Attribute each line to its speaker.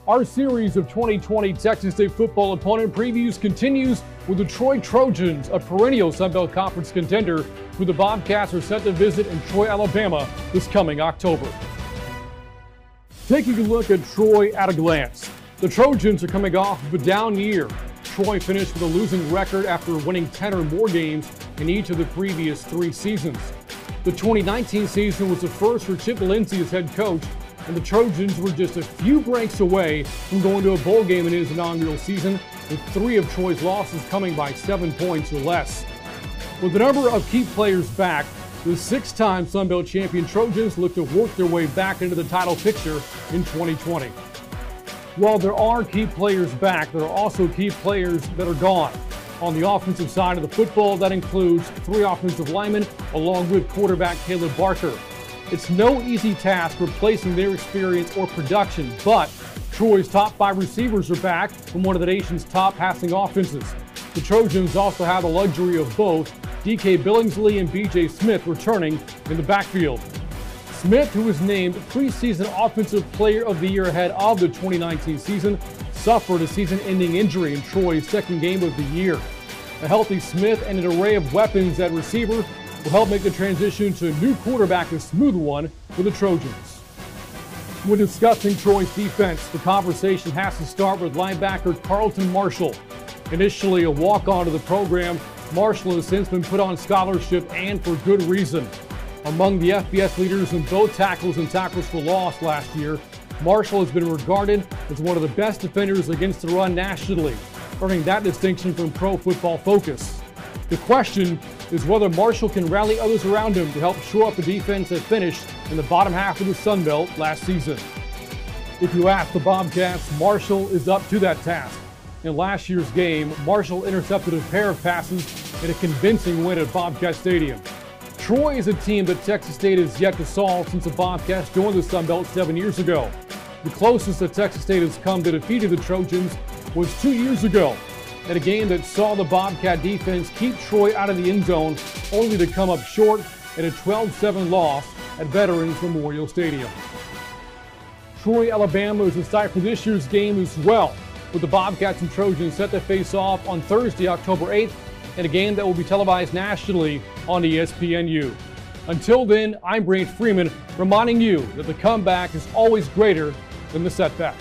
Speaker 1: Our series of 2020 Texas State football opponent previews continues with the Troy Trojans, a perennial Sun Belt Conference contender, who the Bobcats are set to visit in Troy, Alabama this coming October. Taking a look at Troy at a glance, the Trojans are coming off of a down year. Troy finished with a losing record after winning 10 or more games in each of the previous 3 seasons. The 2019 season was the first for Chip Lindsey as head coach, and the Trojans were just a few breaks away from going to a bowl game in his inaugural season, with 3 of Troy's losses coming by 7 points or less. With a number of key players back, the 6-time Sun Belt champion Trojans look to work their way back into the title picture in 2020. While there are key players back, there are also key players that are gone. On the offensive side of the football, that includes 3 offensive linemen along with quarterback Caleb Barker. It's no easy task replacing their experience or production, but Troy's top 5 receivers are back from one of the nation's top passing offenses. The Trojans also have the luxury of both DK Billingsley and BJ Smith returning in the backfield. Smith, who was named preseason Offensive Player of the Year ahead of the 2019 season, suffered a season-ending injury in Troy's second game of the year. A healthy Smith and an array of weapons at receiver will help make the transition to a new quarterback a smooth one for the Trojans. When discussing Troy's defense, the conversation has to start with linebacker Carlton Marshall. Initially a walk-on to the program, Marshall has since been put on scholarship, and for good reason. Among the FBS leaders in both tackles and tackles for loss last year, Marshall has been regarded as one of the best defenders against the run nationally, earning that distinction from Pro Football Focus. The question is whether Marshall can rally others around him to help shore up the defense that finished in the bottom half of the Sun Belt last season. If you ask the Bobcats, Marshall is up to that task. In last year's game, Marshall intercepted a pair of passes in a convincing win at Bobcat Stadium. Troy is a team that Texas State has yet to solve since the Bobcats joined the Sun Belt 7 years ago. The closest that Texas State has come to defeating the Trojans was 2 years ago, in a game that saw the Bobcat defense keep Troy out of the end zone, only to come up short in a 12-7 loss at Veterans Memorial Stadium. Troy, Alabama is the site for this year's game as well, with the Bobcats and Trojans set to face off on Thursday, October 8th, in a game that will be televised nationally on ESPNU. Until then, I'm Brant Freeman, reminding you that the comeback is always greater than the setback.